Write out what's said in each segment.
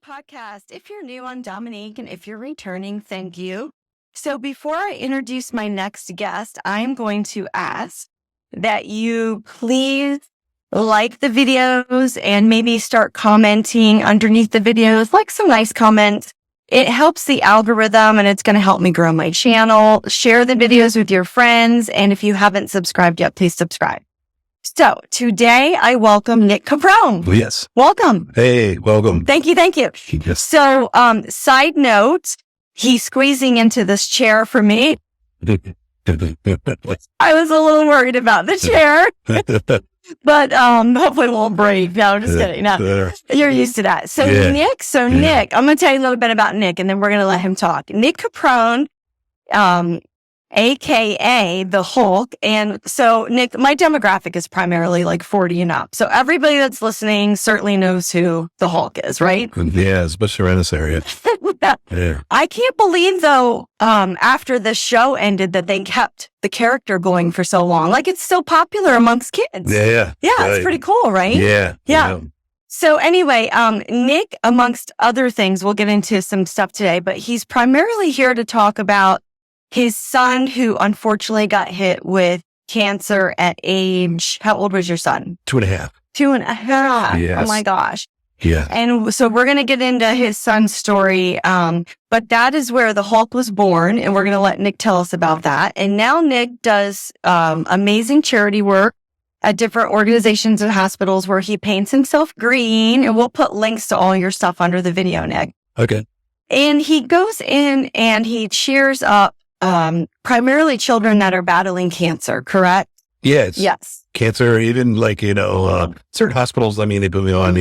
podcast. If you're new, I'm Dominique, and if you're returning, thank you. So before I introduce my next guest, I'm going to ask that you please like the videos and maybe start commenting underneath the videos, like some nice comments. It helps the algorithm and it's going to help me grow my channel. Share the videos with your friends. And if you haven't subscribed yet, please subscribe. So today I welcome Nick Caprone. Yes. Welcome. Hey, welcome. Thank you. Thank you. Yes. So, side note, he's squeezing into this chair for me. I was a little worried about the chair, but hopefully it won't break. No, just kidding. No, you're used to that. So Nick, Nick, I'm going to tell you a little bit about Nick and then we're going to let him talk. Nick Caprone, AKA the Hulk. And so Nick, my demographic is primarily like 40 and up. So everybody that's listening certainly knows who the Hulk is, right? Yeah, especially around this area. Yeah. I can't believe though, after the show ended that they kept the character going for so long. Like it's still popular amongst kids. Yeah. Yeah. It's pretty cool, right? Yeah. So anyway, Nick, amongst other things, we'll get into some stuff today, but he's primarily here to talk about his son who unfortunately got hit with cancer at age, how old was your son? 2.5. 2.5. Yes. Oh my gosh. Yeah. And so we're going to get into his son's story. But that is where the Hulk was born. And we're going to let Nick tell us about that. And now Nick does, amazing charity work at different organizations and hospitals where he paints himself green. And we'll put links to all your stuff under the video, Nick. Okay. And he goes in and he cheers up, primarily children that are battling cancer, correct? Yes. Yes. Cancer, even like, certain hospitals, I mean, they put me on,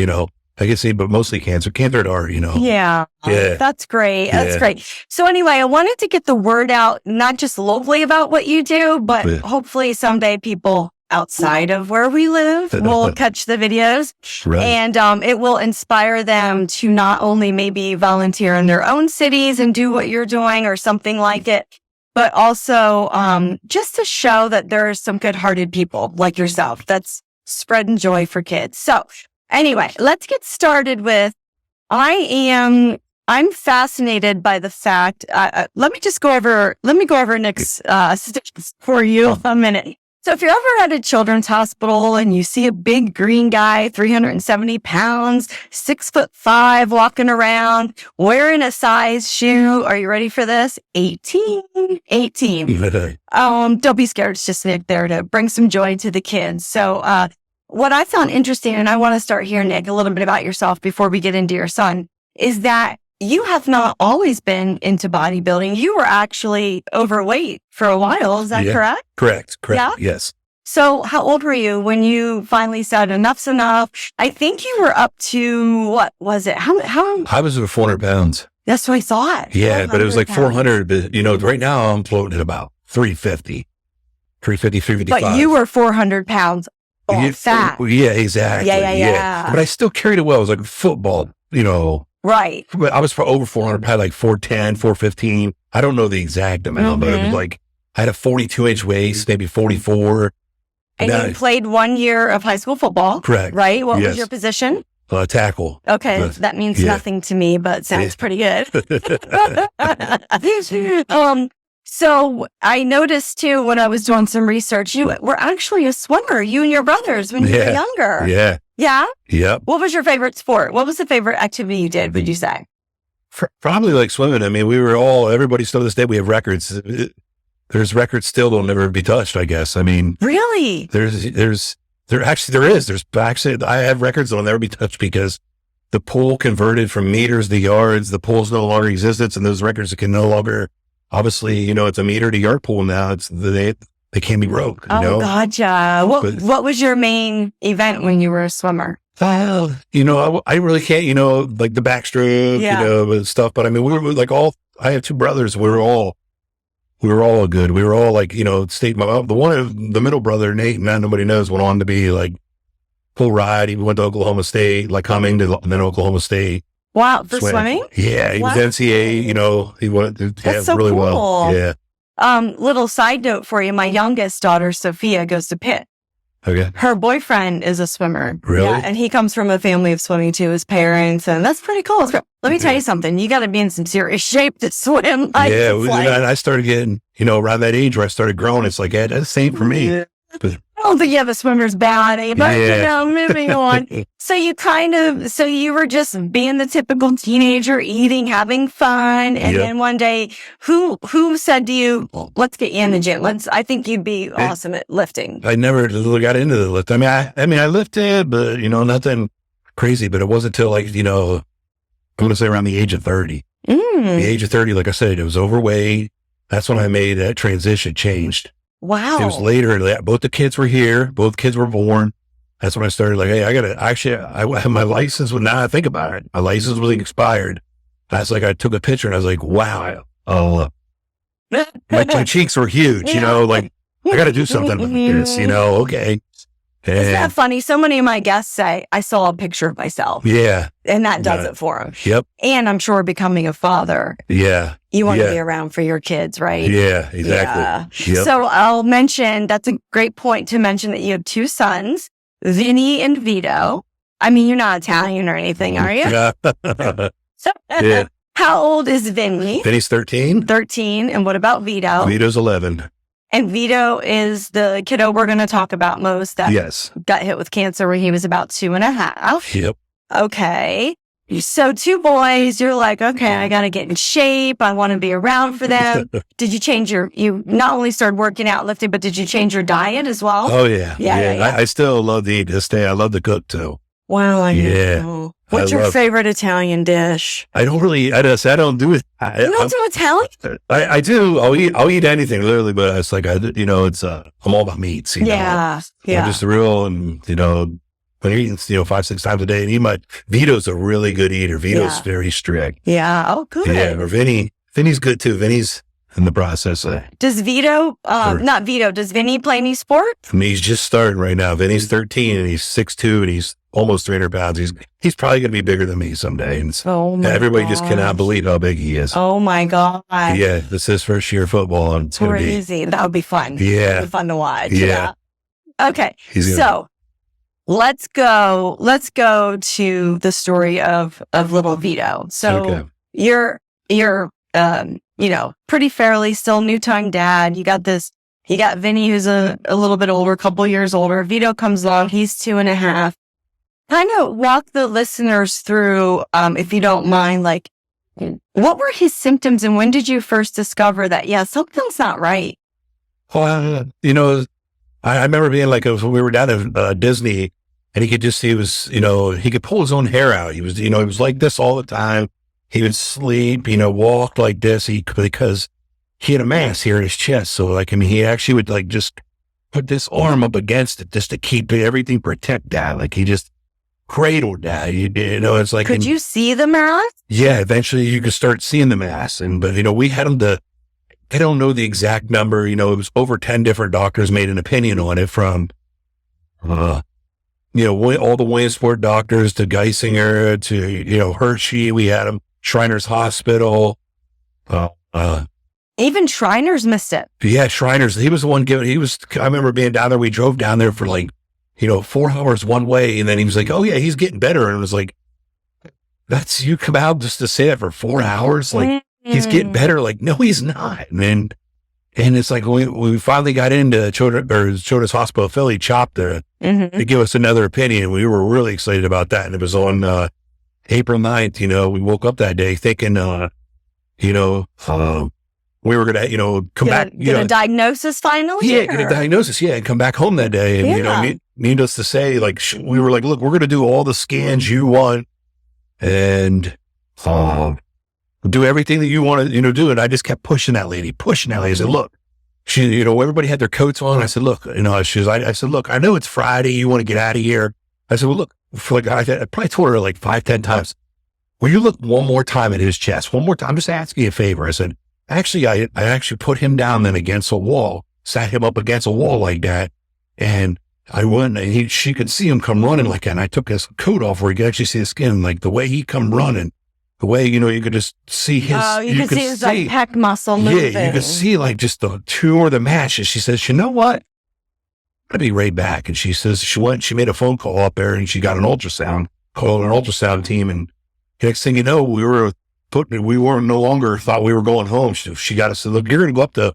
I can say, but mostly cancer at heart, Yeah. That's great. That's great. So anyway, I wanted to get the word out, not just locally about what you do, but hopefully someday people outside of where we live will catch the videos. Right. And it will inspire them to not only maybe volunteer in their own cities and do what you're doing or something like it, but also just to show that there are some good-hearted people like yourself that's spreading joy for kids. So anyway, let's get started with, I'm fascinated by the fact, let me go over Nick's statistics for you a minute. So if you're ever at a children's hospital and you see a big green guy, 370 pounds, 6'5", walking around, wearing a size shoe, are you ready for this? 18. Don't be scared. It's just Nick there to bring some joy to the kids. So, what I found interesting, and I want to start here, Nick, a little bit about yourself before we get into your son, is that you have not always been into bodybuilding. You were actually overweight for a while. Is that correct? Correct. Yeah? Yes. So how old were you when you finally said enough's enough? I think you were up to, what was it? How? I was over 400 pounds. That's what I thought. Yeah, but it was like 400. But, right now I'm floating at about 350, 355. But you were 400 pounds fat. Yeah, exactly. Yeah. But I still carried it well. It was like football, Right. But I was for over 400, probably like 410, 415. I don't know the exact amount, but it was like, I had a 42-inch waist, maybe 44. And you played 1 year of high school football. Correct. Right? What was your position? Tackle. Okay. That means nothing to me, but sounds pretty good. So I noticed too, when I was doing some research, you were actually a swimmer, you and your brothers, when you were younger. Yeah. Yeah? Yep. What was your favorite sport? What was the favorite activity you did, would you say? Probably like swimming. I mean, everybody still to this day, we have records. There's records still that'll never be touched, I guess. I mean. Really? There is. I have records that'll never be touched because the pool converted from meters to yards. The pool's no longer existence, and those records can no longer, obviously, it's a meter to yard pool now. They can't be broke. Gotcha. What was your main event when you were a swimmer? Well, I really can't, like the backstroke, stuff. But I mean, we were like I have two brothers. We were all good. We were all like, state, the middle brother, Nate, nobody knows, went on to be like full ride. He went to Oklahoma State, like coming to then Oklahoma State. Wow. For swimming? Yeah. He was NCAA, he went That's so really cool. well. Yeah. Little side note for you. My youngest daughter, Sophia, goes to Pitt. Okay. Her boyfriend is a swimmer. Really? Yeah, and he comes from a family of swimming too, his parents, and that's pretty cool. Let me tell you something. You got to be in some serious shape to swim. Like, yeah. like, And I started getting, around that age where I started growing, it's like, yeah, that's the same for me. Yeah. But, I don't think you have a swimmer's body, but moving on. So you were just being the typical teenager, eating, having fun. And then one day, who said to you, let's get you in the gym? I think you'd be awesome at lifting. I never got into the lift. I mean, I lifted, but, nothing crazy, but it wasn't until like, I'm going to say around the age of 30. The age of 30, like I said, it was overweight. That's when I made that transition, changed. Wow. It was later. Both the kids were here. Both kids were born. That's when I started like, hey, I have my license. Now I think about it, my license was expired. That's like, I took a picture and I was like, wow. My cheeks were huge, like I got to do something with this, okay. And, isn't that funny? So many of my guests say, I saw a picture of myself. Yeah. And that does it for them. Yep. And I'm sure becoming a father. Yeah. You want to be around for your kids, right? Yeah, exactly. Yeah. Yep. So I'll mention, that's a great point to mention that you have two sons, Vinny and Vito. I mean, you're not Italian or anything, are you? Yeah. So, how old is Vinny? Vinny's 13. 13. And what about Vito? Vito's 11. And Vito is the kiddo we're going to talk about most that got hit with cancer when he was about 2.5. Yep. Okay. So 2 boys, you're like, okay, I got to get in shape. I want to be around for them. Did you change you not only started working out, lifting, but did you change your diet as well? Oh, yeah. Yeah. I still love to eat this day. I love to cook too. Wow. Yeah. What's your favorite Italian dish? I don't do it. You don't do Italian? I do. I'll eat anything literally, but it's like, I'm all about meats. Yeah. I'm just real and, when you're eating, 5-6 times a day, and Vito's a really good eater. Vito's very strict. Yeah. Oh, good. Yeah. Or Vinny's good too. Vinny's in the process. Does does Vinny play any sport? He's just starting right now. Vinny's 13 and he's 6'2" and he's almost 300 pounds. He's probably going to be bigger than me someday. And everybody just cannot believe how big he is. Oh my God. Yeah. This is his first year of football. And it's crazy. That would be fun. Yeah. It'd be fun to watch. Yeah. Okay. So let's go to the story of little Vito. So you're pretty fairly still new-time dad. You got Vinny, who's a little bit older, a couple years older. Vito comes along. He's 2.5. Kind of walk the listeners through, if you don't mind, like, what were his symptoms and when did you first discover that, something's not right? Well, I remember being like, when we were down at Disney and he could just see he could pull his own hair out. He was, he was like this all the time. He would sleep, walk like this because he had a mass here in his chest. So he actually would just put this arm up against it just to keep everything, protect that. Like he just cradled that, it's like. Could you see the mass? Yeah. Eventually you could start seeing the mass. but we had him I don't know the exact number, it was over 10 different doctors made an opinion on it from, all the Williamsport doctors to Geisinger to, Hershey. We had him, Shriners Hospital. Even Shriners missed it. Yeah, Shriners. He was the one I remember being down there. We drove down there for 4 hours one way. And then he was like, oh yeah, he's getting better. And it was like, you come out just to say that for 4 hours? Like, he's getting better. Like, no, he's not. And it's like, we finally got into Children's Hospital of Philly, Chop to give us another opinion. We were really excited about that. And it was on, April 9th, we woke up that day thinking, we were going to, come back. Get a diagnosis finally? Yeah, get a diagnosis. Yeah. And come back home that day. And, needless to say, we were like, look, we're going to do all the scans you want and, do everything that you want to, do. And I just kept pushing that lady. I said, look, she, everybody had their coats on. I said, look, I said, look, I know it's Friday. You want to get out of here. I said, well, look, I probably told her 5-10 times, will you look one more time at his chest? One more time. I'm just asking you a favor. I said, actually, I actually put him down then against a wall, sat him up against a wall like that. And I went and she could see him come running like that. And I took his coat off where you could actually see his skin, like the way he come running. The way, you could just see his... Oh, you could see his pec muscle moving. Yeah, you could see just the two or the matches. She says, you know what? to be right back. And she says she made a phone call up there and she got an ultrasound, called an ultrasound team. And next thing you know, we weren't no longer thought we were going home. She got us to look, you're going to go up to,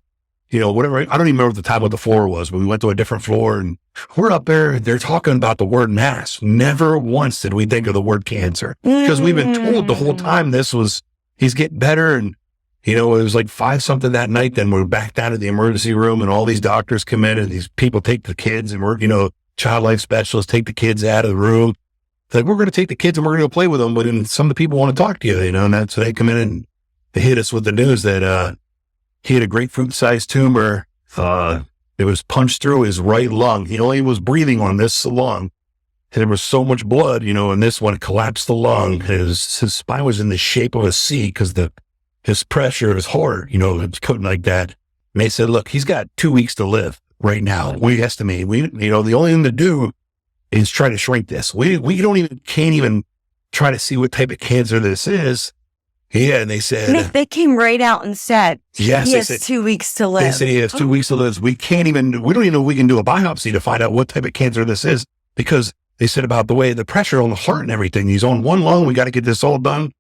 whatever. I don't even remember the time what the floor was, but we went to a different floor and we're up there. They're talking about the word mass. Never once did we think of the word cancer because we've been told the whole time he's getting better. And, it was like 5 something that night. Then we're back down to the emergency room and all these doctors come in and these people take the kids and we're, child life specialists take the kids out of the room. It's like, we're going to take the kids and we're going to go play with them. But then some of the people want to talk to you, and that's so they come in and they hit us with the news that, he had a grapefruit-sized tumor. It was punched through his right lung. He only was breathing on this lung. And there was so much blood, and this one collapsed the lung. His spine was in the shape of a C because his pressure, his heart, it couldn't like that. And they said, look, he's got 2 weeks to live right now. We estimate, the only thing to do is try to shrink this. We can't even try to see what type of cancer this is. Yeah, and they said... They came right out and said, yes, he has 2 weeks to live. They said he has 2 weeks to live. We don't even know if we can do a biopsy to find out what type of cancer this is because they said about the way the pressure on the heart and everything. He's on one lung. We got to get this all done.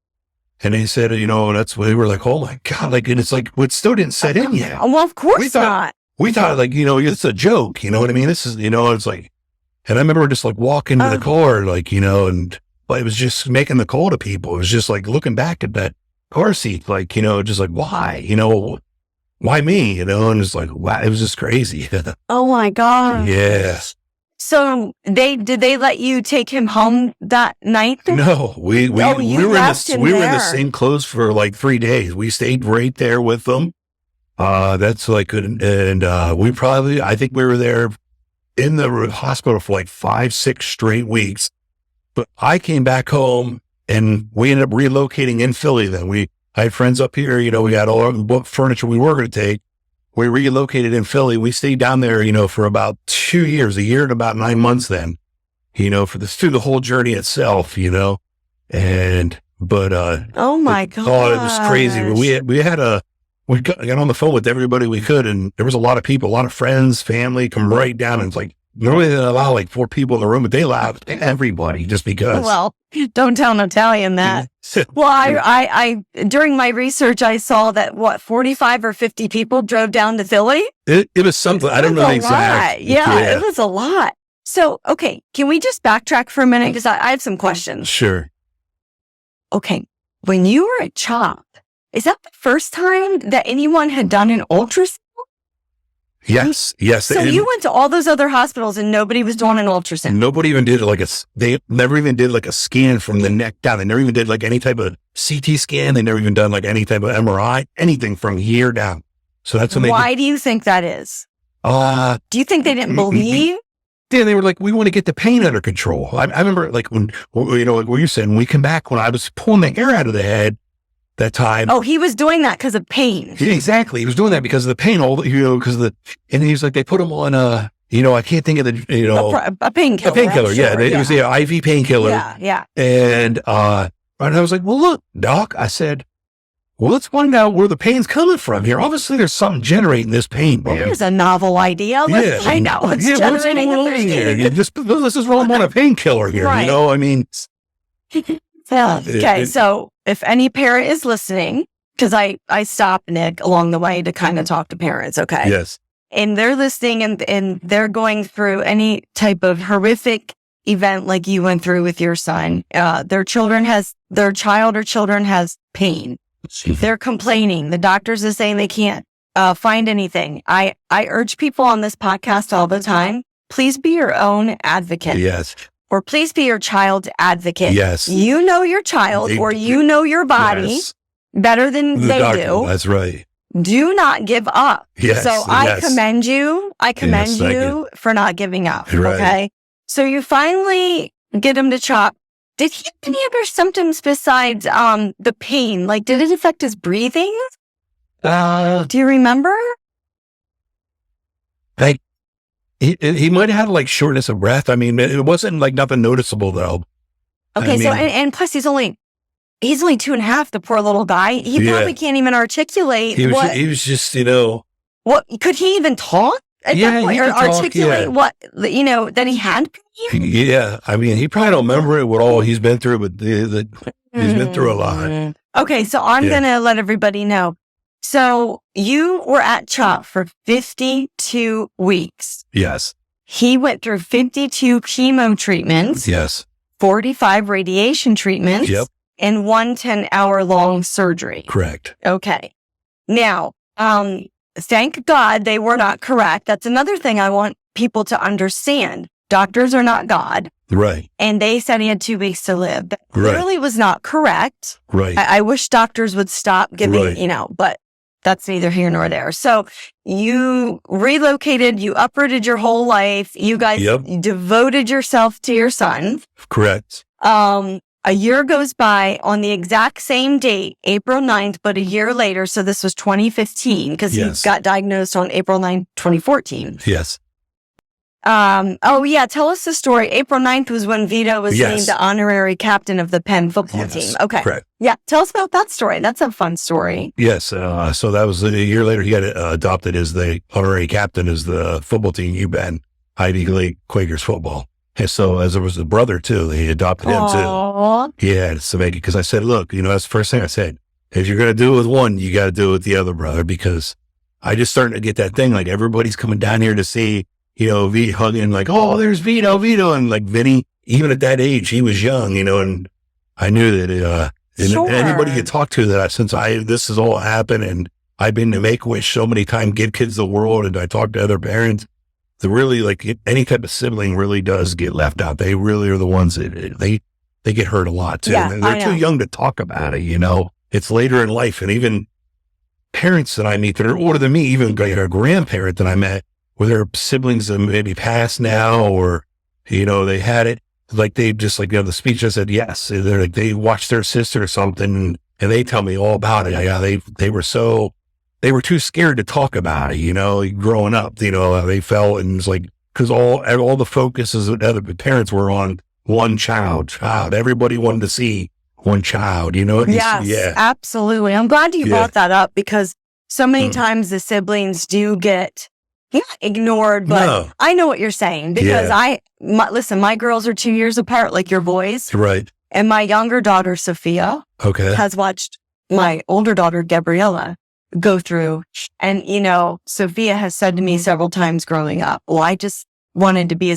And they said, that's what we were like, oh my God. And it's like, it still didn't set in yet. Well, of course not. We thought it's a joke. You know what I mean? This is, it's like, and I remember just like walking to the car, but it was just making the call to people. It was just like looking back at that car seat, just like, why, why me, and it's like, wow, it was just crazy. Oh my God. Yeah. So did they let you take him home that night? No, we were in the same clothes for like 3 days. We stayed right there with them. That's like, and I think we were there in the hospital for like 5-6 straight weeks. But I came back home and we ended up relocating in Philly. Then I had friends up here, we got all what furniture we were going to take. We relocated in Philly. We stayed down there, for about 2 years, a year and about 9 months then, through the whole journey itself, oh my God. Oh, it was crazy. We got on the phone with everybody we could. And there was a lot of people, a lot of friends, family come right down. And it's like, normally they allow like 4 people in the room, but they allowed everybody just because. Well, don't tell an Italian that. Well, I during my research, I saw that 45 or 50 people drove down to Philly. It was something. I don't know the exact. Yeah, it was a lot. So, okay, can we just backtrack for a minute? Because I have some questions. Sure. Okay, when you were at CHOP, is that the first time that anyone had done an ultrasound? Yes. So you went to all those other hospitals and nobody was doing an ultrasound? Nobody even did they never even did like a scan from the neck down. They never even did like any type of CT scan. They never even done like any type of MRI, anything from here down. So that's when Why do you think that is? Do you think they didn't believe? Yeah, they were like, we want to get the pain under control. I remember like when, like what you said, when we come back, when I was pulling the air out of the head, that time. Oh, he was doing that because of pain. Yeah, exactly. He was doing that because of the pain, and he was like, they put him on I can't think of the, a painkiller. A painkiller, sure, yeah. It was the IV painkiller. Yeah. And I was like, well, look, doc, I said, well, let's find out where the pain's coming from here. Obviously, there's something generating this pain. Well, here's a novel idea. Let's find out what's generating the pain. This is why I'm on a painkiller here. Right. Okay, so if any parent is listening, because I stop Nick along the way to kind of talk to parents, okay? Yes. And they're listening and they're going through any type of horrific event like you went through with your son. Their child or children has pain. They're complaining. The doctors are saying they can't find anything. I urge people on this podcast all the time, please be your own advocate. Yes. Or please be your child's advocate. Yes. You know your child or you know your body better than they do. That's right. Do not give up. Yes. So I commend you. I commend you for not giving up. Right. Okay. So you finally get him to CHOP. Did he have any other symptoms besides the pain? Like, did it affect his breathing? Do you remember? He might have had like shortness of breath. I mean, it wasn't like nothing noticeable though. Okay, so and plus he's only 2.5. The poor little guy. He probably can't even articulate. He was just, What could he even talk? at Yeah, that point, he or could talk, articulate yeah. what, that he had pain? Yeah, I mean, he probably don't remember it with all he's been through, but he's been through a lot. Okay, so I'm Yeah. going to let everybody know. So you were at CHOP for 52 weeks. Yes, He went through 52 chemo treatments, yes, 45 radiation treatments, Yep. and one 10-hour-long surgery. correct. Okay. Now, thank God they were not correct. That's another thing I want people to understand. Doctors are not God. Right, And they said he had 2 weeks to live. That Right. clearly was not correct. right. I wish doctors would stop giving, Right. but that's neither here nor there. So you relocated, you uprooted your whole life. You guys Yep. devoted yourself to your son. Correct. A year goes by on the exact same date, April 9th, but a year later. So this was 2015 because Yes. he got diagnosed on April 9th, 2014. Yes. Oh yeah. Tell us the story. April 9th was when Vito was Yes. named the honorary captain of the Penn football Yes. team. Okay. Correct. Yeah. Tell us about that story. That's a fun story. Yes. So that was a year later. He got adopted as the honorary captain as the football team, UPenn Ivy League Quakers football. And so as there was a brother too, he adopted him too. Aww. Yeah, to make it, because I said, look, that's the first thing I said. If you're going to do it with one, you got to do it with the other brother, because I just starting to get that thing. Like everybody's coming down here to see, V hugging, like, oh, there's Vito. And like Vinny, even at that age, he was young, and I knew that, Sure. and anybody you talk to that since this has all happened, and I've been to Make-A-Wish so many times, Give Kids the World, and I talk to other parents, the really, like, any type of sibling really does get left out. They really are the ones that they get hurt a lot too. Yeah, And they're too young to talk about it, It's later in life. And even parents that I meet that are older than me, even a grandparent that I met, where their siblings that maybe passed now, or, they had it, like they just like, the speech I said, yes. They're like, they watched their sister or something, and they tell me all about it. Yeah, they were too scared to talk about it, growing up, how they felt. And it's like, because all the focuses of other parents were on one child. Everybody wanted to see one child, Yes, Yeah. absolutely. I'm glad you brought that up, because so many times the siblings do get ignored, but No. I know what you're saying, because listen, my girls are 2 years apart, like your boys, Right. and my younger daughter, Sophia, Okay. has watched my older daughter, Gabriella, go through. And, Sophia has said to me several times growing up, well, I just wanted to be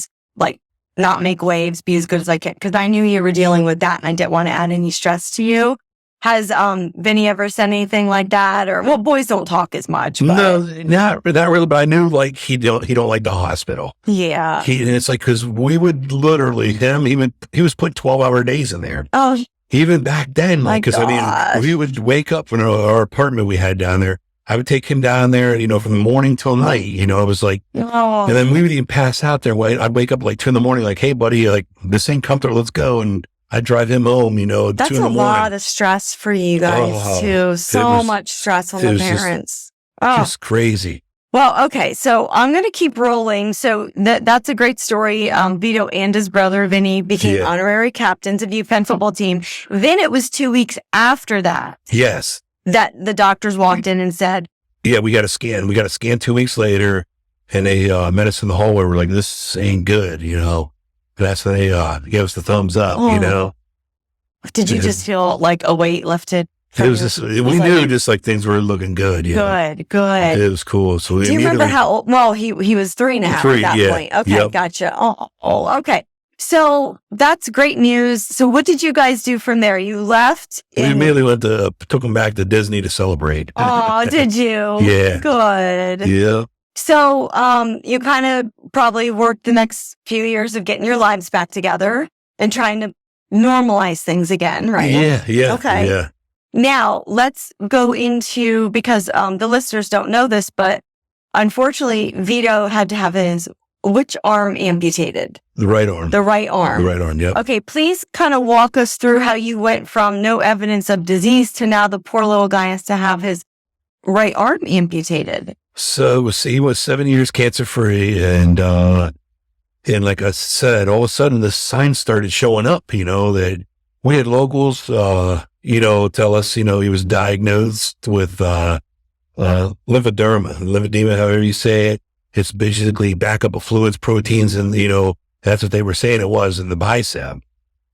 not make waves, be as good as I can, because I knew you were dealing with that and I didn't want to add any stress to you. Has Vinny ever said anything like that? Or, well, boys don't talk as much. But, No, not really. But I knew like he don't like the hospital. yeah. And it's like, because we would literally he was putting 12-hour days in there. Oh, Even back then, My like, because gosh. we would wake up in our apartment we had down there. I would take him down there, from morning till night. It was like, oh. and then we would even pass out there. I'd wake up like 2 a.m, like, hey, buddy, like this ain't comfortable. Let's go. And I'd drive him home, 2 That's a.m. a lot of stress for you guys, too. So much stress on the parents. Just crazy. Well, okay. So I'm going to keep rolling. So that's a great story. Vito and his brother, Vinny, became honorary captains of the UPenn football team. Then it was 2 weeks after that. Yes. That the doctors walked in and said, yeah, we got a scan. 2 weeks later, and they met us in the hallway. We're like, this ain't good, That's when they gave us the thumbs up, Did you just feel like a weight lifted? It was just, we knew just like things were looking good. Good. It was cool. So do you remember how old? Well, he was 3.5 at that point. Okay, gotcha. Oh, okay. So that's great news. So what did you guys do from there? You left? We immediately took them back to Disney to celebrate. Oh, did you? Yeah. Good. Yeah. So you kind of probably worked the next few years of getting your lives back together and trying to normalize things again, right? Yeah. Okay. Yeah. Now let's go into, because the listeners don't know this, but unfortunately Vito had to have which arm amputated? The right arm. The right arm. The right arm, yep. Okay, please kind of walk us through how you went from no evidence of disease to now the poor little guy has to have his right arm amputated. So he was 7 years cancer free, and like I said, all of a sudden the signs started showing up. That we had locals, tell us, he was diagnosed with lymphedema, however you say it. it's basically backup of fluids, proteins, and, that's what they were saying it was in the bicep.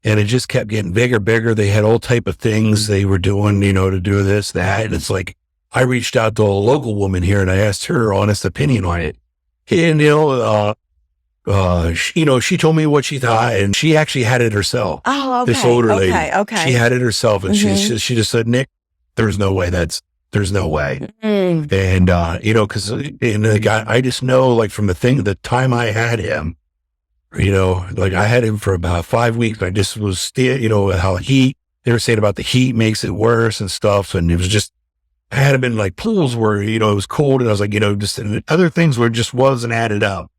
And it just kept getting bigger. They had all type of things they were doing, to do this, that. And it's like, I reached out to a local woman here and I asked her honest opinion on it. And, she told me what she thought, and she actually had it herself. Oh, okay. This older lady. Okay. She had it herself, and she just said, Nick, there's no way. There's no way. And, cause I just know, like, from the time I had him, like I had him for about 5 weeks. I just was still, how they were saying about the heat makes it worse and stuff. And it was just, I had him in like pools where, it was cold, and I was like, just and other things where it just wasn't added up.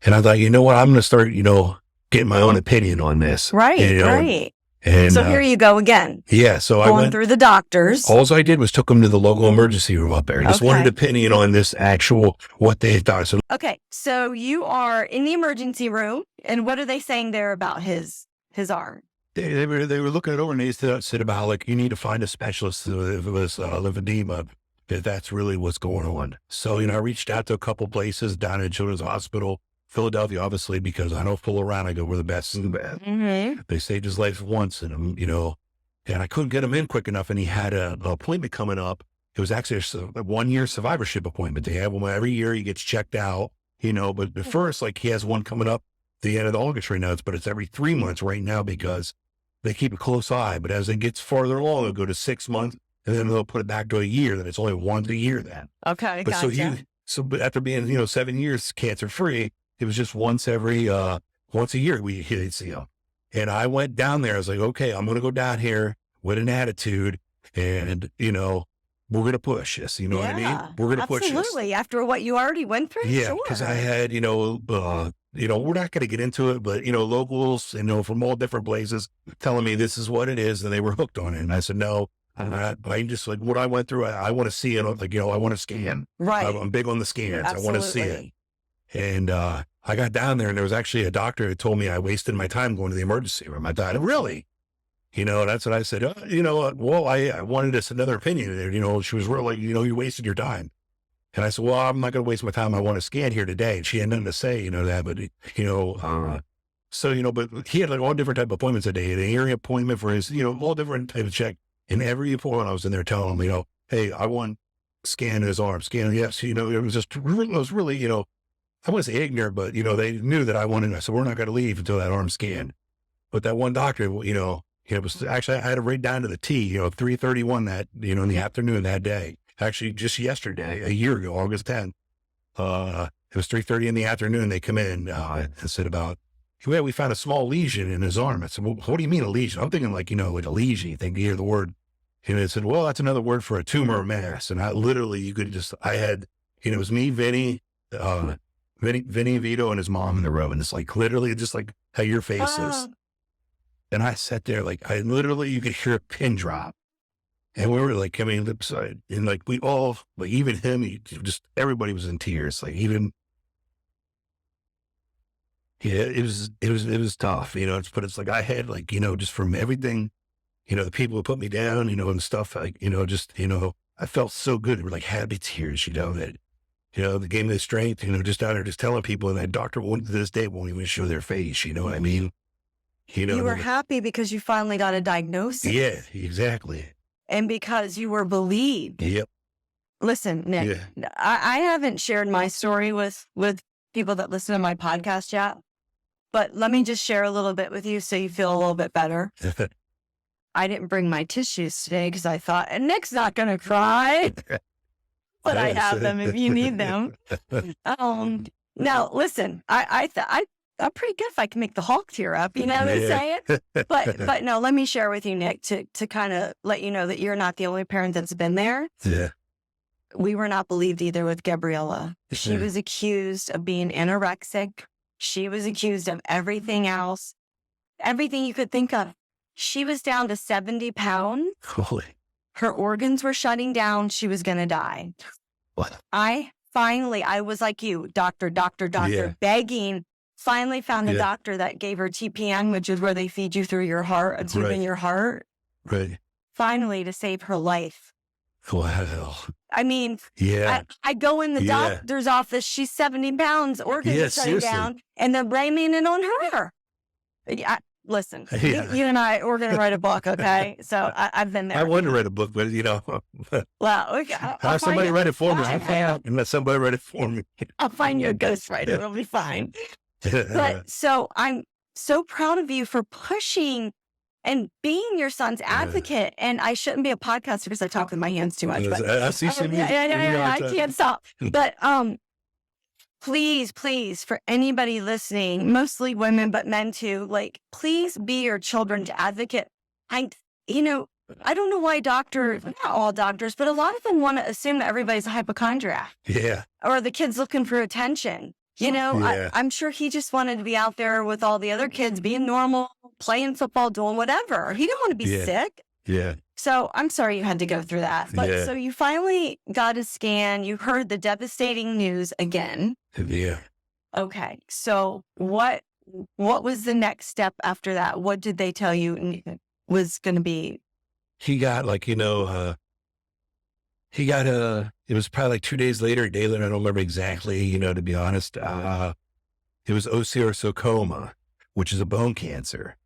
And I thought, you know what, I'm going to start, getting my own opinion on this. Right, right. And so here you go again. Yeah. So I went through the doctors. All I did was took them to the local emergency room up there. Just wanted opinion on this actual, what they thought. So, okay. So you are in the emergency room, and what are they saying there about his arm? They were looking it over, and they said about, like, you need to find a specialist if it was lymphedema, if that's really what's going on. So, I reached out to a couple places down at Children's Hospital, Philadelphia, obviously, because I don't fool around. I go where the best is the best. They saved his life once, and and I couldn't get him in quick enough. And he had an appointment coming up. It was actually a 1-year survivorship appointment. They have him every year. He gets checked out, but at first, like, he has one coming up the end of August right now, but it's every 3 months right now because they keep a close eye. But as it gets farther along, it'll go to 6 months, and then they'll put it back to a year. Then it's only once a year then. Okay, but gotcha. But after being 7 years cancer free, it was just once a year he'd see him. And I went down there. I was like, okay, I'm going to go down here with an attitude, and we're going to push this. You know what I mean? We're going to push this. Absolutely. After what you already went through. Yeah, sure. because I had we're not going to get into it, but locals from all different places telling me this is what it is, and they were hooked on it. And I said, no. I just, like, what I went through, I want to see it. Like, I want to scan. Right. I'm big on the scans. Absolutely. I want to see it. And I got down there, and there was actually a doctor who told me I wasted my time going to the emergency room. I thought, really? That's what I said. Well, I wanted another opinion there. She was real, like, you wasted your time. And I said, well, I'm not going to waste my time. I want to scan here today. And she had nothing to say, that, but, so, but he had, like, all different type of appointments a day. An hearing appointment for his, all different type of check. And every appointment I was in there telling him, hey, I want scan his arm, scan. Yes. It was really, I wouldn't say ignorant, but, they knew that I wanted. I said, we're not going to leave until that arm's scanned. But that one doctor, it was actually, I had it right down to the T, 3:31 that, in the afternoon that day. Actually, just yesterday, a year ago, August 10th, it was 3:30 in the afternoon. They come in and said about, yeah, we found a small lesion in his arm. I said, well, what do you mean a lesion? I'm thinking like, like a lesion. You think you hear the word. And they said, well, that's another word for a tumor or mass. And I literally, I had, it was me, Vinny, Vito, and his mom in the room. And it's like, literally just like how your face is. And I sat there, like, I literally, you could hear a pin drop. And we were like coming lip side, and like we all, like even him, everybody was in tears. Like even, yeah, it was tough, but it's like I had like, just from everything, the people who put me down, and stuff like, I felt so good. They were like happy tears, that, they gave me the strength, just down there, just telling people, and that doctor to this day won't even show their face. You know what I mean? You were happy because you finally got a diagnosis. Yeah, exactly. And because you were believed. Yep. Listen, Nick, I haven't shared my story with people that listen to my podcast yet, but let me just share a little bit with you so you feel a little bit better. I didn't bring my tissues today because I thought, and Nick's not going to cry, but I have them if you need them. Now, listen, I'm pretty good if I can make the Hulk tear up, you know what I'm saying? But no, let me share with you, Nick, to kind of let you know that you're not the only parent that's been there. Yeah. We were not believed either with Gabriella. She was accused of being anorexic. She was accused of everything else, everything you could think of. She was down to 70 pounds. Holy. Her organs were shutting down. She was going to die. What? I was like you, doctor, begging. Finally found a doctor that gave her TPN, which is where they feed you through your heart, a tube in your heart. Right. Finally, to save her life. Well, I mean, yeah. I go in the Yeah. doctor's office. She's 70 pounds. Organs Yeah, are shutting seriously. down, and they're blaming it on her. Listen, Yeah. you and we're going to write a book, okay? So I've been there. I wanted to write a book, but Well, okay, have somebody write it for me. And let somebody write it for me. I'll find you a ghostwriter. It'll be fine. But so I'm so proud of you for pushing and being your son's advocate. And I shouldn't be a podcaster because I talk with my hands too much. But I see some. I can't stop. But please, for anybody listening, mostly women, but men too, like, please be your children's advocate. I don't know why doctors, not all doctors, but a lot of them want to assume that everybody's a hypochondriac. Yeah. Or the kid's looking for attention. I'm sure he just wanted to be out there with all the other kids, being normal, playing football, doing whatever. He didn't want to be sick. Yeah. So I'm sorry you had to go through that. But so you finally got a scan. You heard the devastating news again. Yeah. Okay. So what was the next step after that? What did they tell you was going to be? He got it was probably like 2 days later, a day later, I don't remember exactly, to be honest. It was osteosarcoma, which is a bone cancer.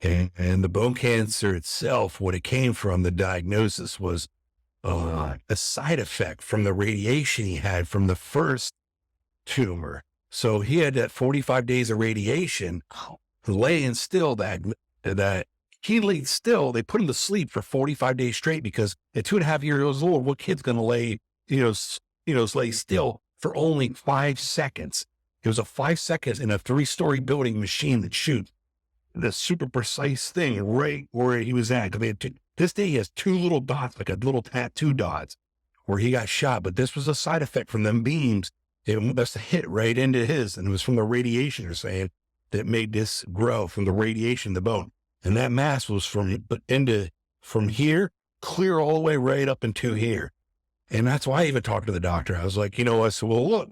And the bone cancer itself, what it came from, the diagnosis was a side effect from the radiation he had from the first tumor. So he had that 45 days of radiation laying still that he laid still. They put him to sleep for 45 days straight because at 2.5 years old, what kid's going to lay, lay still for only 5 seconds? It was a 5 seconds in a 3-story building machine that shoots the super precise thing right where he was at. This day he has 2 little dots, like a little tattoo dots where he got shot. But this was a side effect from them beams. It must have hit right into his. And it was from the radiation, they're saying, that made this grow from the radiation, the bone. And that mass was from here, clear all the way right up into here. And that's why I even talked to the doctor. I was like, I said, well, look.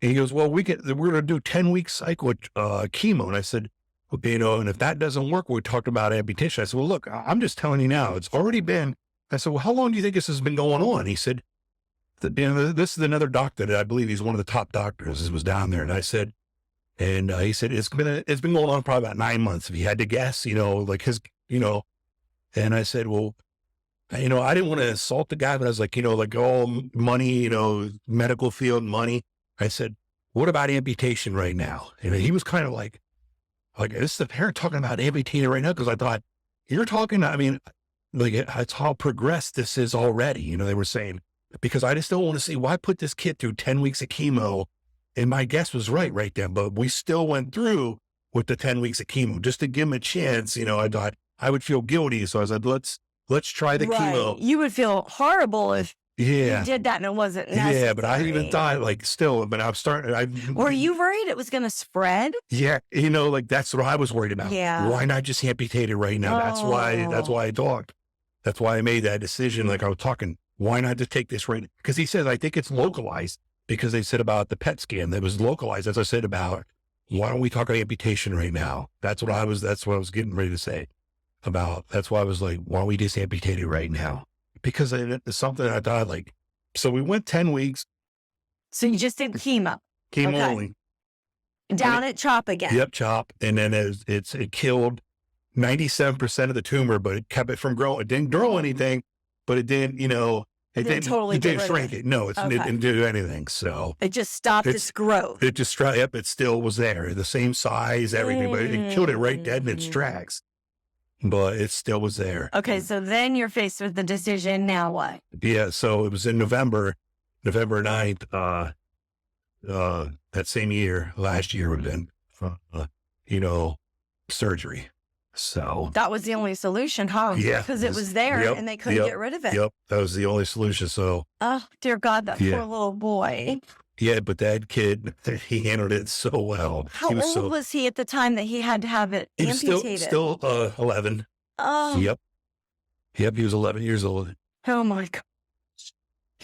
And he goes, well, we're going to do 10-week cycle chemo. And I said, okay, and if that doesn't work, we talked about amputation. I said, well, look, I'm just telling you now, it's already been. I said, well, how long do you think this has been going on? He said, this is another doctor that I believe he's one of the top doctors. This was down there. And I said, he said, it's been going on probably about 9 months. If he had to guess, like his, and I said, well, I didn't want to insult the guy, but I was like, like all money, medical field money. I said, what about amputation right now? And he was kind of like this is the parent talking about amputating right now. Cause I thought you're talking, it's how progressed this is already. They were saying, because I just don't want to see why put this kid through 10 weeks of chemo. And my guess was right then, but we still went through with the 10 weeks of chemo just to give him a chance. I thought I would feel guilty. So I said, let's try the chemo. You would feel horrible if you did that and it wasn't necessary. Yeah, but I even thought but I'm starting. Were you worried it was going to spread? Yeah. That's what I was worried about. Yeah. Why not just amputate it right now? That's why I talked. That's why I made that decision. Like I was talking, why not just take this right? Because he says, I think it's localized. Because they said about the PET scan that was localized, as I said about, why don't we talk about amputation right now? That's what I was getting ready to say about. That's why I was like, why don't we just amputate it right now? Because it's something I thought so we went 10 weeks. So you just did chemo. Chemo only. Down at CHOP again. Yep, CHOP. And then it killed 97% of the tumor, but it kept it from growing. It didn't grow anything, but it didn't, It didn't shrink it. No, it didn't do anything. So it just stopped its growth. It just it still was there, the same size, everything, but it killed it right dead in its tracks. But it still was there. Okay, so then you're faced with the decision. Now what? Yeah, so it was in November 9th, that same year, last year would have been, surgery. So that was the only solution, huh? Yeah. Because it was there and they couldn't get rid of it. Yep. That was the only solution. So, oh, dear God, that poor little boy. Yeah. But that kid, he handled it so well. How old was he at the time that he had to have it amputated? He was still 11. Oh. Yep. He was 11 years old. Oh my God.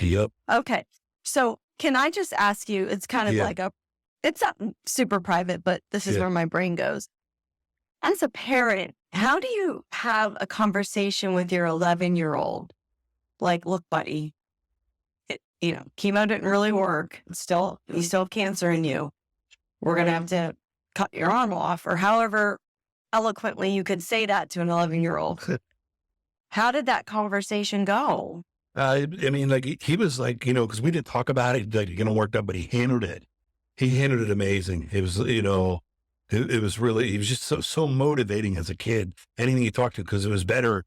Yep. Okay. So can I just ask you, it's kind of it's not super private, but this is where my brain goes. As a parent, how do you have a conversation with your 11-year-old like, look, buddy, chemo didn't really work. You still have cancer in you. We're going to have to cut your arm off, or however eloquently you could say that to an 11-year-old. How did that conversation go? I mean, like, he was like, because we didn't talk about it, like, worked up, but he handled it. He handled it amazing. It was, it was really, he was just so motivating as a kid. Anything he talked to, because it was better,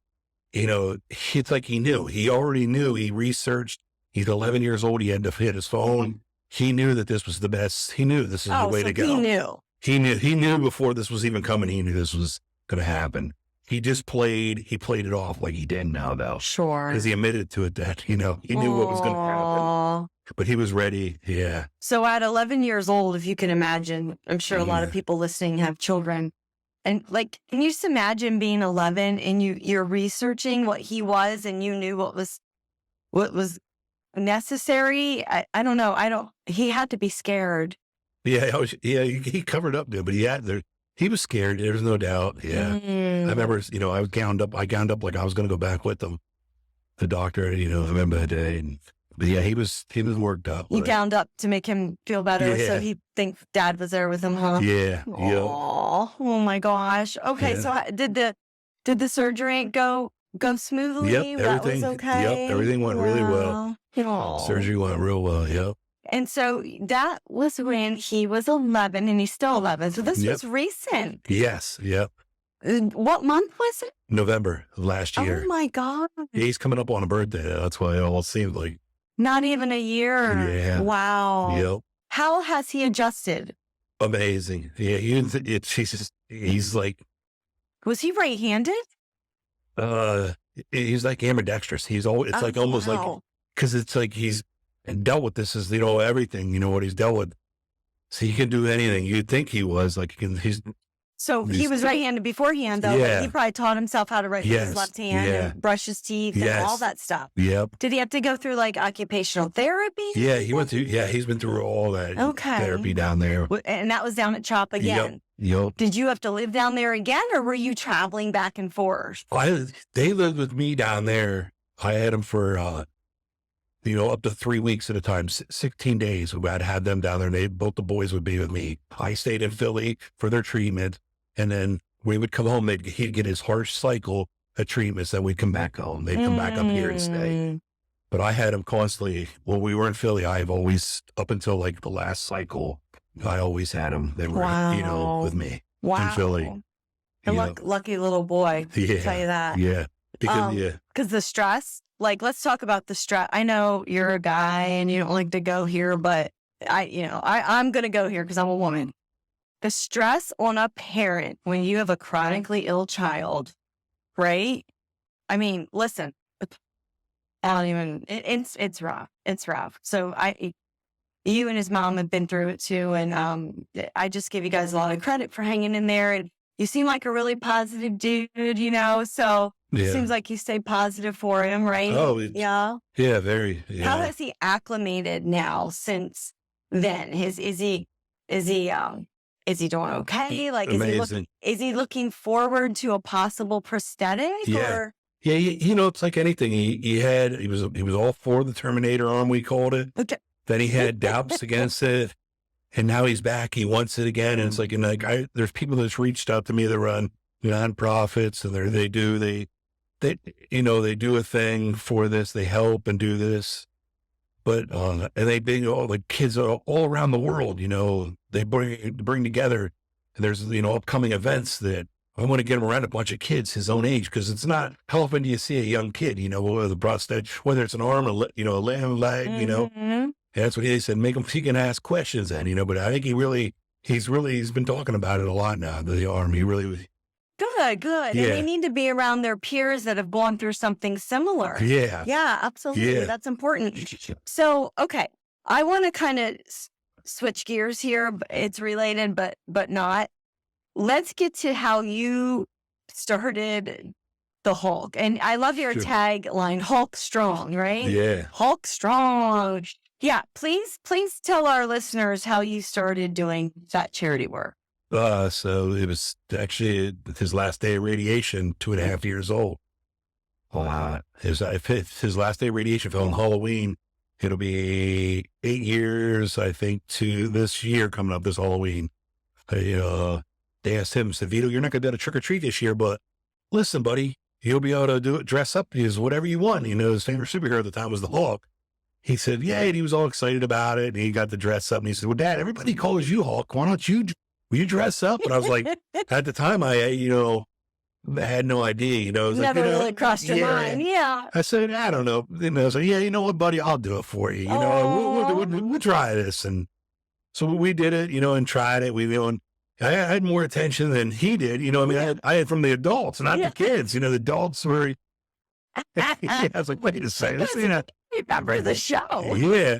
it's like he knew. He already knew. He researched. He's 11 years old. He had to hit his phone. He knew that this was the best. He knew this is the way to go. He knew before this was even coming. He knew this was going to happen. He played it off like he didn't now, though. Sure. Because he admitted to it that, he knew what was going to happen. But he was ready. Yeah. So at 11 years old, if you can imagine, I'm sure a lot of people listening have children. And like, can you just imagine being 11 and you're researching what he was, and you knew what was necessary? I don't know. He had to be scared. Yeah. He covered up there, but he was scared. There's no doubt. Yeah. I remember, I gowned up like I was going to go back with him. The doctor, I remember that day. But yeah, he was worked up. You gowned up to make him feel better, so he think Dad was there with him, huh? Yeah. Oh my gosh. Okay, so did the surgery go smoothly? Yep, everything. That was okay. Yep, everything went really well. Aww. Surgery went real well. Yep. And so that was when he was 11, and he's still 11. So this was recent. Yes. Yep. What month was it? November of last year. Oh my God. Yeah, he's coming up on a birthday. That's why it all seems like. Not even a year. Yeah. Wow. Yep. How has he adjusted? Amazing. Yeah. He's like. Was he right-handed? He's like ambidextrous. He's always, it's like almost like, because it's like he's dealt with this as, everything, what he's dealt with. So he can do anything. You'd think he was like, So he was right-handed beforehand, though. Yeah. But he probably taught himself how to write with his left hand and brush his teeth and all that stuff. Yep. Did he have to go through like occupational therapy? Yeah, he's been through all that therapy down there. And that was down at CHOP again. Yep. Did you have to live down there again, or were you traveling back and forth? They lived with me down there. I had them for, up to 3 weeks at a time, 16 days. I'd had them down there. Both the boys would be with me. I stayed in Philly for their treatment. And then we would come home, he'd get his harsh cycle of treatments, then we'd come back home. They'd come back up here and stay. But I had him constantly. When we were in Philly, I've always, up until like the last cycle, I always had them. They were, with me in Philly. Lucky little boy, yeah, I'll tell you that. Yeah. Because the stress, like, let's talk about the stress. I know you're a guy and you don't like to go here, but I'm going to go here because I'm a woman. The stress on a parent when you have a chronically ill child, right? I mean, listen, it's rough. It's rough. So you and his mom have been through it too. And I just give you guys a lot of credit for hanging in there. And you seem like a really positive dude, so it seems like you stay positive for him, right? Oh, yeah. Yeah, very. Yeah. How has he acclimated now since then? Is he doing okay? Like, is he looking forward to a possible prosthetic? Yeah. Or? Yeah. It's like anything. He was all for the Terminator arm, we called it. Okay. Then he had doubts against it. And now he's back. He wants it again. And it's like, there's people that's reached out to me that run nonprofits, and they do a thing for this. They help and do this. But, and they bring all the kids all around the world, they bring together, and there's, upcoming events that I want to get him around a bunch of kids his own age. Cause it's not, how often do you see a young kid, with a prosthetic, whether it's an arm, a limb, leg, and that's what he said, he can ask questions then, but I think he's been talking about it a lot now, the arm. He really Good. Yeah. And they need to be around their peers that have gone through something similar. Yeah. Yeah, absolutely. Yeah. That's important. So, okay. I want to kind of switch gears here. It's related, but not. Let's get to how you started the Hulk. And I love your tagline, Hulk Strong, right? Yeah. Hulk Strong. Yeah. Please tell our listeners how you started doing that charity work. So it was actually his last day of radiation, 2.5 years old. His last day of radiation fell on Halloween. It'll be 8 years, I think, to this year coming up this Halloween. They asked him, said, Vito, you're not going to be able to trick or treat this year, but listen, buddy, you'll be able to dress up as whatever you want. His favorite superhero at the time was the Hulk. He said, yeah, and he was all excited about it. And he got to dress up and he said, well, Dad, everybody calls you Hulk. Why don't you, will you dress up? And I was like, at the time, I had no idea, It was Never really crossed your mind. Yeah. I said, I don't know. I was like, yeah, you know what, buddy, I'll do it for you. We'll try this. And so we did it, and tried it. I had more attention than he did. I had from the adults, not the kids. The adults were, I was like, wait a second. Remember the show. Yeah.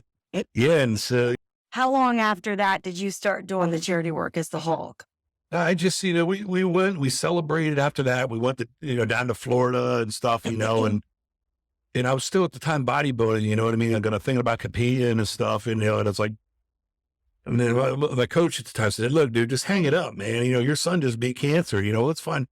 Yeah. And so. How long after that did you start doing the charity work as the Hulk? I just, we celebrated after that. We went to, down to Florida and stuff, and I was still at the time bodybuilding, you know what I mean? I'm going to think about competing and stuff, and it's like, and then my coach at the time said, look, dude, just hang it up, man. Your son just beat cancer, it's fine.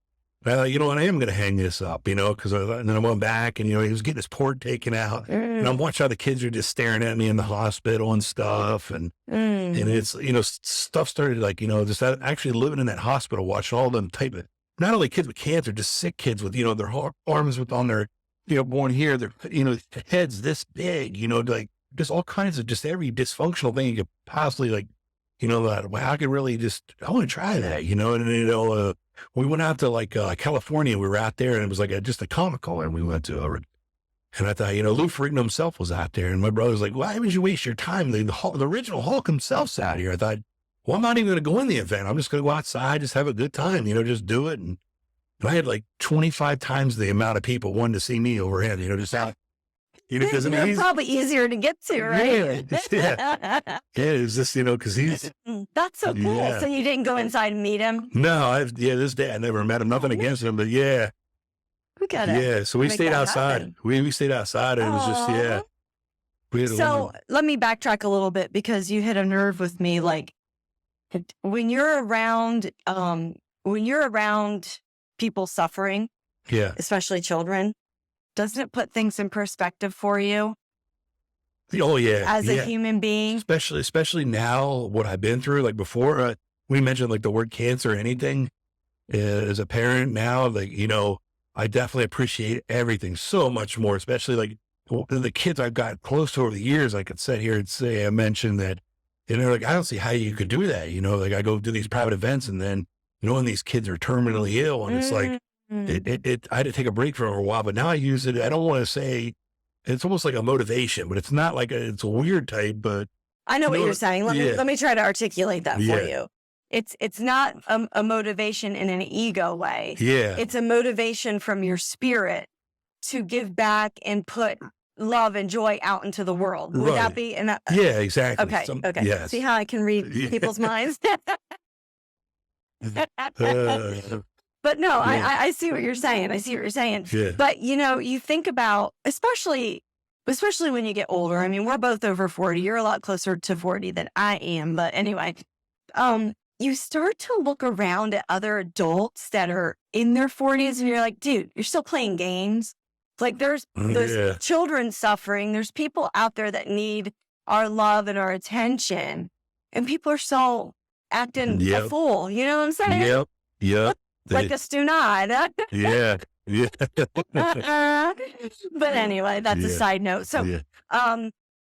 And I thought, I am going to hang this up, because and then I went back and, he was getting his port taken out and I'm watching how the kids are just staring at me in the hospital and stuff. And it's, stuff started like, just actually living in that hospital, watching all them type of, not only kids with cancer, just sick kids with, their arms on their, born here, their, heads this big, like just all kinds of just every dysfunctional thing you could possibly like, that, wow, I could really I want to try that, and, we went out to like California. We were out there and it was like just a comical and we went to and I thought, Lou Ferrigno himself was out there and my brother was like, why would you waste your time? The original Hulk himself's out here. I thought, well, I'm not even going to go in the event. I'm just going to go outside, just have a good time, just do it. And I had like 25 times the amount of people wanting to see me over him, just out. Because he's probably easier to get to, right? Yeah. It's just, because he's. That's so cool. Yeah. So you didn't go inside and meet him? No, this day I never met him. Nothing against him, but yeah. We got it. Yeah. So we stayed outside. We stayed outside and it was just, yeah. So let me backtrack a little bit because you hit a nerve with me. Like when you're around people suffering, especially children, doesn't it put things in perspective for you? Oh yeah. As a human being, especially now, what I've been through. Like before, we mentioned like the word cancer or anything. As a parent now, like I definitely appreciate everything so much more. Especially like the kids I've got close to over the years. I could sit here and say I mentioned that, and they're like, I don't see how you could do that. Like I go do these private events, and then when these kids are terminally ill, and it's like. I had to take a break for a while, but now I use it. I don't want to say it's almost like a motivation, but it's not like it's a weird type, but I know what you're saying. Let me try to articulate that for you. It's not a motivation in an ego way. Yeah. It's a motivation from your spirit to give back and put love and joy out into the world. Would that be? Yeah, exactly. Okay. Okay. Yes. See how I can read people's minds? But no, I see what you're saying. Yeah. But, you think about, especially when you get older. I mean, we're both over 40. You're a lot closer to 40 than I am. But anyway, you start to look around at other adults that are in their 40s and you're like, dude, you're still playing games. Like there's children suffering. There's people out there that need our love and our attention. And people are so acting a fool. You know what I'm saying? Yep. Like a stunad. Yeah. But anyway, that's a side note. So,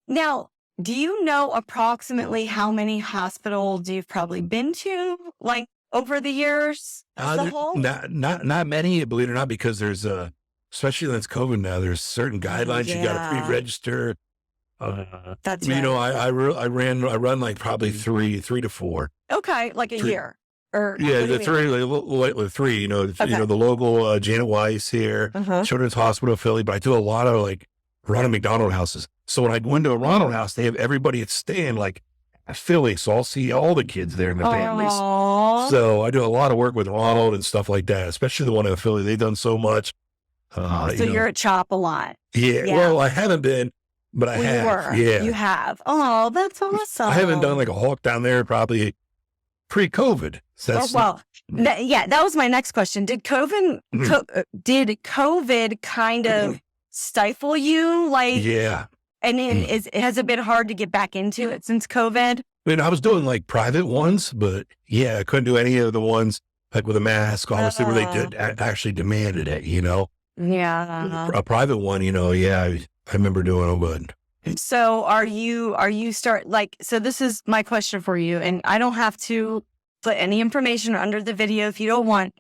now, do you know approximately how many hospitals you've probably been to, like over the years as a whole? Not many, believe it or not, because there's especially since COVID now, there's certain guidelines you got to pre-register. That's right. I run like probably three to four. Okay, like a year. Or the three, the local Janet Weiss here, Children's Hospital of Philly, but I do a lot of like Ronald McDonald houses. So when I go into a Ronald house, they have everybody that's staying like at Philly. So I'll see all the kids there and their families. So I do a lot of work with Ronald and stuff like that, especially the one in Philly. They've done so much. So you're at CHOP a lot. Yeah. Well, I haven't been, but I have. You were. Yeah. You have. Oh, that's awesome. I haven't done like a Hulk down there probably pre-COVID. That was my next question. Did COVID kind of stifle you? Like, yeah. And has it been hard to get back into it since COVID? I mean, I was doing like private ones, but yeah, I couldn't do any of the ones like with a mask, honestly, where they did actually demanded it, you know? Yeah. A private one, you know, yeah, I remember doing them, but. So so this is my question for you, and I don't have to put any information under the video if you don't want,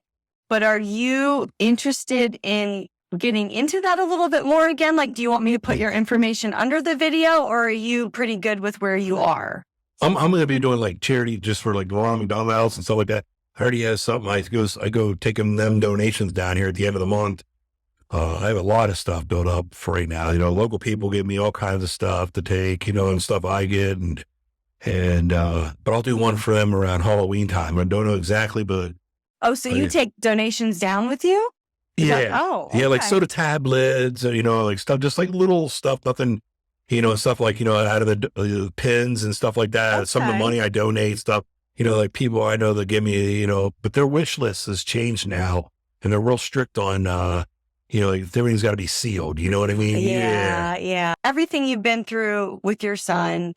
but are you interested in getting into that a little bit more again? Like, do you want me to put your information under the video, or are you pretty good with where you are? I'm going to be doing like charity just for like Ronald McDonald's and stuff like that. I already have something. I go taking them donations down here at the end of the month. I have a lot of stuff built up for right now. You know, local people give me all kinds of stuff to take, you know, and stuff I get. But I'll do one for them around Halloween time. I don't know exactly, but. Oh, so you take donations down with you? Yeah. Okay. Yeah. Like soda tablets, you know, like stuff, just like little stuff, nothing, you know, stuff like, you know, out of the pins and stuff like that. Okay. Some of the money I donate, stuff, you know, like people I know that give me, you know, but their wish list has changed now, and they're real strict on, you know, like everything's got to be sealed. You know what I mean? Yeah. Everything you've been through with your son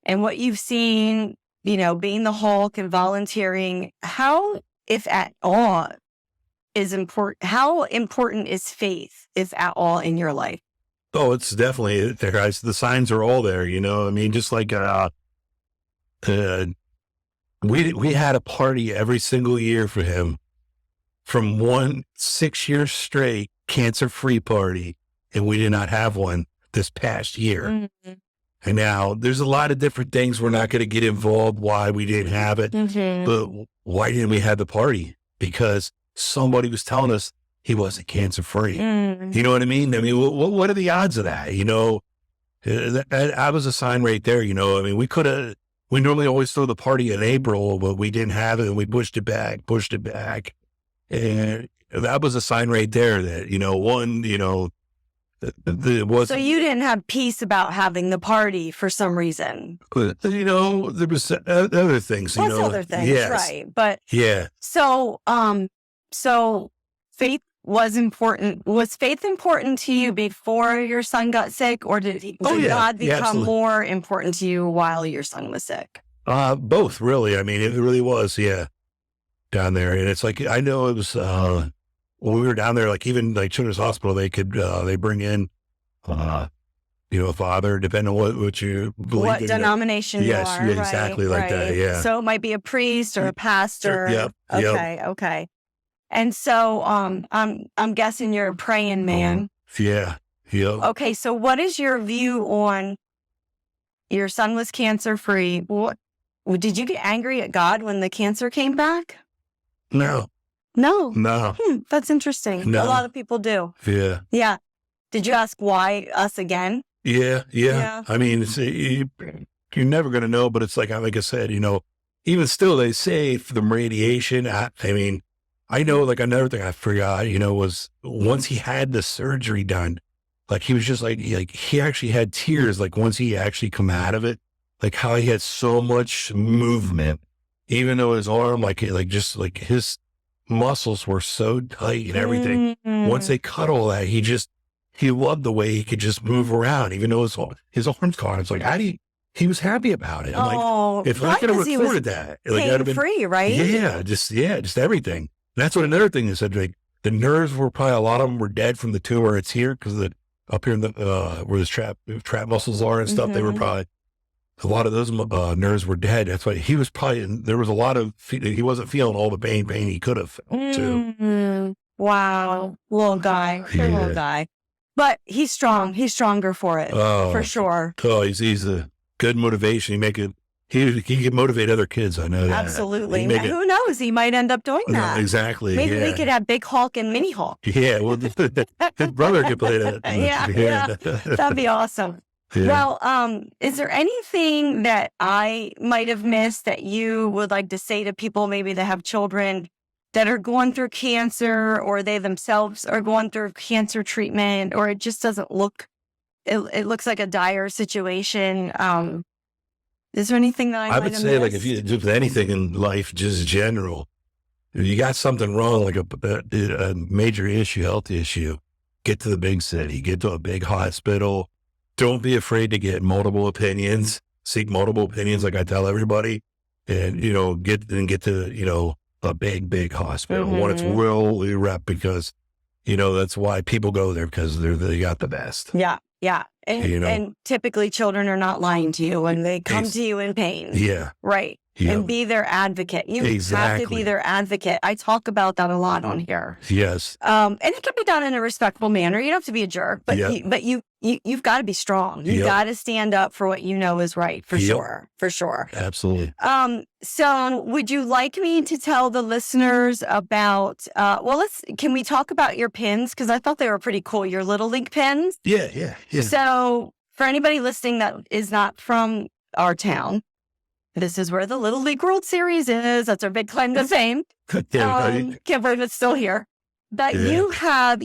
and what you've seen, you know, being the Hulk and volunteering, how, if at all, how important is faith, if at all, in your life? Oh, it's definitely there, guys. The signs are all there, you know. I mean, just like we had a party every single year for him from 6 years straight, cancer-free party, and we did not have one this past year. Mm-hmm. And now there's a lot of different things. We're not going to get involved why we didn't have it, but why didn't we have the party? Because somebody was telling us he wasn't cancer-free. You know what I mean? I mean, what are the odds of that? You know, that was a sign right there. You know, I mean, we normally always throw the party in April, but we didn't have it, and we pushed it back. And that was a sign right there that, you know, it was. So you didn't have peace about having the party for some reason. You know, there was other things. Plus other things, yes. Right? But yeah. So faith was important. Was faith important to you before your son got sick, or did God become more important to you while your son was sick? Both, really. I mean, it really was. Yeah, down there, and it's like I know it was. When we were down there, like even like Children's Hospital, they bring in, you know, a father, depending on what you believe. What denomination you are. Yes, exactly like that. Yeah. So it might be a priest or a pastor. Yep. Okay. And so, I'm guessing you're a praying man. Yeah. Okay. So what is your view on your son was cancer free? What did you get angry at God when the cancer came back? No. That's interesting. No. A lot of people do. Yeah. Did you ask why us again? Yeah. I mean, you're never going to know, but it's like I said, you know, even still, they say for the radiation. I mean, I know like another thing I forgot, you know, was once he had the surgery done, like he was just like he actually had tears, like once he actually come out of it, like how he had so much movement, even though his arm, like just like his muscles were so tight and everything. Once they cut all that, he loved the way he could just move around, even though his arms caught. It's like, he was happy about it. I'm like, if I could have recorded that, like, pain free, right? Yeah, just everything. And that's what another thing is, like the nerves were probably, a lot of them were dead from the tumor. It's here because up here in the, where his trap muscles are and stuff, they were probably, a lot of those nerves were dead. That's why he was probably, there was a lot of, he wasn't feeling all the pain he could have felt too. Wow. Little guy. But he's strong. He's stronger for it. For sure. Oh, he's a good motivation. He can motivate other kids. I know that. Absolutely. Who knows? He might end up doing that. No, exactly. Maybe we could have Big Hulk and Mini Hulk. Yeah. Well, his brother could play that. Yeah. That'd be awesome. Yeah. Well, is there anything that I might have missed that you would like to say to people maybe that have children that are going through cancer, or they themselves are going through cancer treatment, or it just doesn't look, it looks like a dire situation? Is there anything that I would say, like, if you do anything in life, just general, if you got something wrong, like a major issue, health issue, get to the big city, get to a big hospital. Don't be afraid to get multiple opinions, seek multiple opinions. Like I tell everybody, and, get to, a big hospital, one that's really rep, because, that's why people go there, because they got the best. Yeah. Yeah. And typically children are not lying to you when they come to you in pain. Yeah. Right. Yeah. And be their advocate. You have to be their advocate. I talk about that a lot on here. Yes. And it can be done in a respectful manner. You don't have to be a jerk, but you've got to be strong. You got to stand up for what you know is right, for sure. For sure. Absolutely. So would you like me to tell the listeners about, can we talk about your pins? Because I thought they were pretty cool, your Little League pins. Yeah. So for anybody listening that is not from our town, this is where the Little League World Series is. That's our big claim to fame. Can't believe it's still here. But you have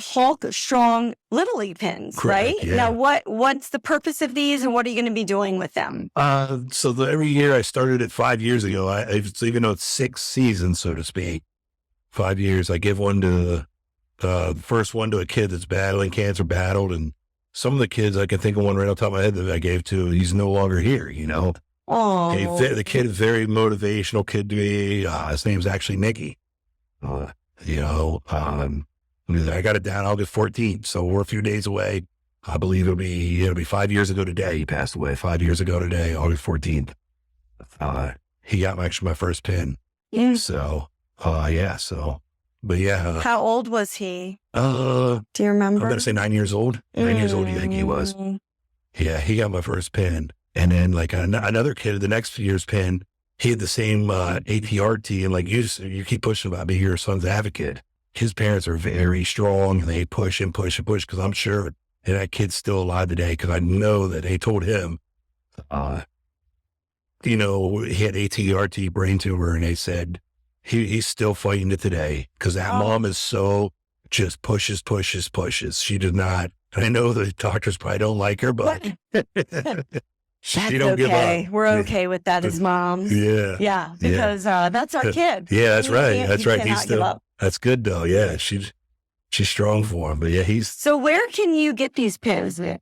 Hulk strong Little League pins, correct, right? Yeah. Now, what's the purpose of these, and what are you going to be doing with them? Every year, I started it 5 years ago. Even though it's 6 seasons, so to speak, 5 years, I give one to the first one to a kid that's battling cancer, and some of the kids, I can think of one right off the top of my head that I gave to. He's no longer here, Oh, the kid is very motivational kid to me. His name's actually Nicky. I got it down August 14th, so we're a few days away. I believe it'll be 5 years ago today. He passed away 5 years ago today, August 14th. He got my first pin. Yeah. So, but yeah. How old was he? Do you remember? I'm going to say 9 years old. 9 years old, you think he was? Yeah, he got my first pin. And then like another kid, the next year's pin, he had the same ATRT, and like you keep pushing about being your son's advocate. His parents are very strong, and they push and push and push, because I'm sure that kid's still alive today, because I know that they told him, he had ATRT brain tumor, and they said he's still fighting it today, because that mom is so just pushes. She did not. I know the doctors probably don't like her, but That's okay. We're okay with that as moms. Yeah. Because that's our kid. Yeah, that's right. That's right. He's still. That's good though. Yeah, she's strong for him. But yeah, he's. So where can you get these pins? No,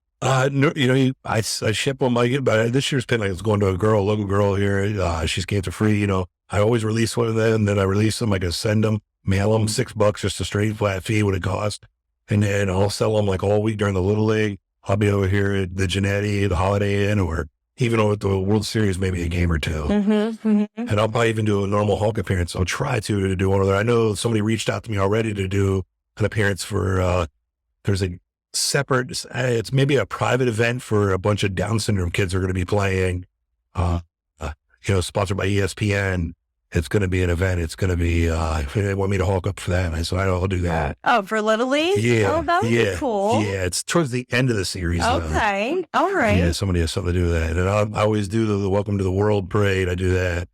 I ship them. But this year's pin, it's going to a local girl here. She's cancer free. I always release one of them, and then I release them. I can send them, mail them $6, just a straight flat fee what it cost, and then I'll sell them like all week during the Little League. I'll be over here at the Genetti, the Holiday Inn, or even over at the World Series, maybe a game or two. And I'll probably even do a normal Hulk appearance. I'll try to do one of them. I know somebody reached out to me already to do an appearance for, there's a separate, it's maybe a private event for a bunch of Down syndrome kids who are going to be playing, sponsored by ESPN. It's going to be an event. It's going to be, if they want me to Hulk up for that, so I'll do that. Oh, for Little League? Yeah. Oh, that would be cool. Yeah, it's towards the end of the series. Okay. All right. Yeah, somebody has something to do with that. And I always do the Welcome to the World parade. I do that.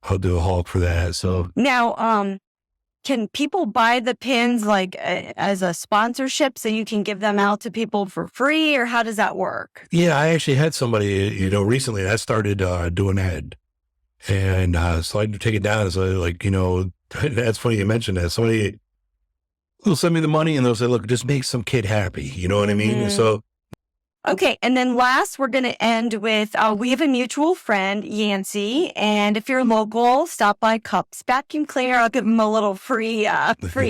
I'll do a Hulk for that. So now, can people buy the pins like as a sponsorship so you can give them out to people for free, or how does that work? Yeah, I actually had somebody, recently that started doing that. And so I take it down. So that's funny you mentioned that. Somebody will send me the money and they'll say, look, just make some kid happy. You know what I mean? So. Okay. And then last, we're going to end with, we have a mutual friend, Yancey. And if you're local, stop by Cups Vacuum Cleaner. I'll give him a little free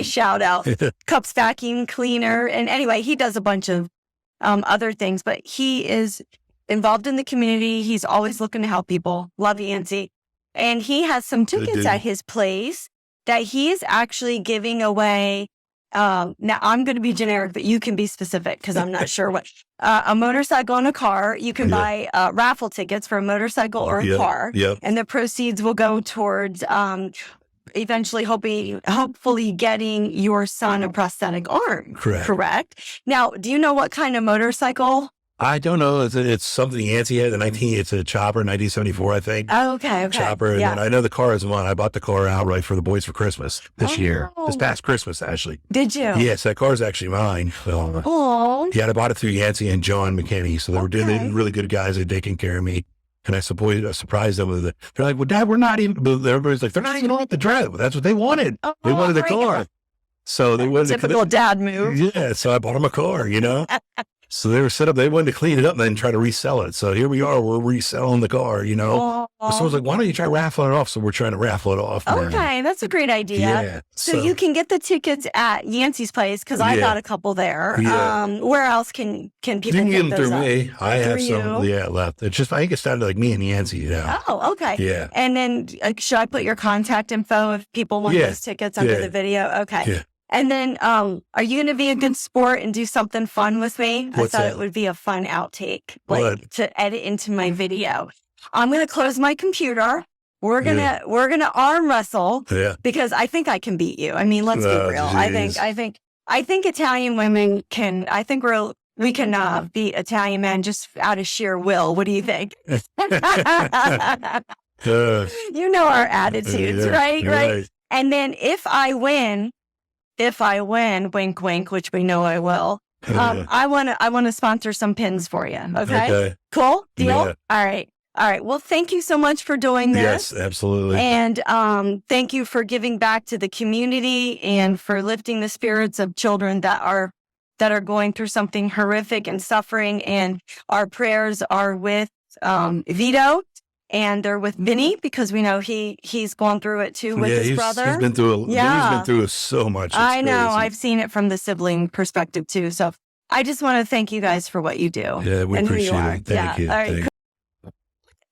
shout out. Cups Vacuum Cleaner. And anyway, he does a bunch of other things, but he is involved in the community. He's always looking to help people. Love Yancey. And he has some tickets at his place that he is actually giving away. Now I'm going to be generic, but you can be specific because I'm not sure what. A motorcycle and a car. You can buy raffle tickets for a motorcycle or a car. And the proceeds will go towards eventually hopefully getting your son a prosthetic arm. Correct. Now, do you know what kind of motorcycle? I don't know. It's something Yancey had. It's a Chopper, 1974, I think. Oh, okay. Chopper. And then I know the car is one. I bought the car outright for the boys for Christmas this year. This past Christmas, actually. Did you? Yes, that car is actually mine. So, yeah, I bought it through Yancey and John McKinney. So they were really good guys at taking care of me. And I surprised them with it. They're like, well, Dad, we're not even, but everybody's like, they're not even on the drive. That's what they wanted. They wanted the car. So they wanted typical dad move. Yeah. So I bought them a car, you know? So they were set up, they wanted to clean it up and then try to resell it. So here we are, we're reselling the car, you know? So I was like, why don't you try raffling it off? So we're trying to raffle it off. Okay, that's a great idea. Yeah. So you can get the tickets at Yancey's place because I got a couple there. Yeah. Where else can people you can get them through up? me? I have some, left. It's just, I think it started like me and Yancey, Oh, okay. Yeah. And then should I put your contact info if people want those tickets under the video? Okay. Yeah. And then, are you going to be a good sport and do something fun with me? What's I thought that? it would be a fun outtake, What? to edit into my video. I'm going to close my computer. We're gonna arm wrestle. Yeah. Because I think I can beat you. I mean, let's be real. Geez. I think Italian women can. I think we can beat Italian men just out of sheer will. What do you think? You know our attitudes, right? And then if I win, wink, wink, which we know I will. I want to sponsor some pins for you. Okay. Cool deal. Yeah. All right. Well, thank you so much for doing this. Yes, absolutely. And thank you for giving back to the community and for lifting the spirits of children that are going through something horrific and suffering. And our prayers are with Vito. And they're with Vinny because we know he's gone through it too with his brother. He's been through Vinny's been through so much. I know. I've seen it from the sibling perspective too. So I just want to thank you guys for what you do. Yeah, we appreciate it. Thank you. All right.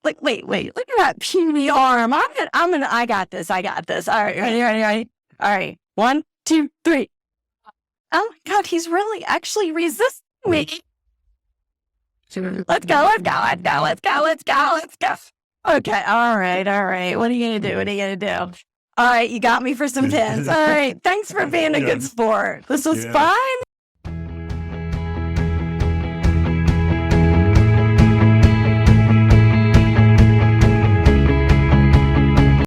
Like, wait. Look at that puny arm. I got this. All right. Ready. All right. 1, 2, 3. Oh my God. He's really actually resisting me. Let's go. Okay. All right. What are you going to do? All right. You got me for some pins. All right. Thanks for being a good sport. This was fun.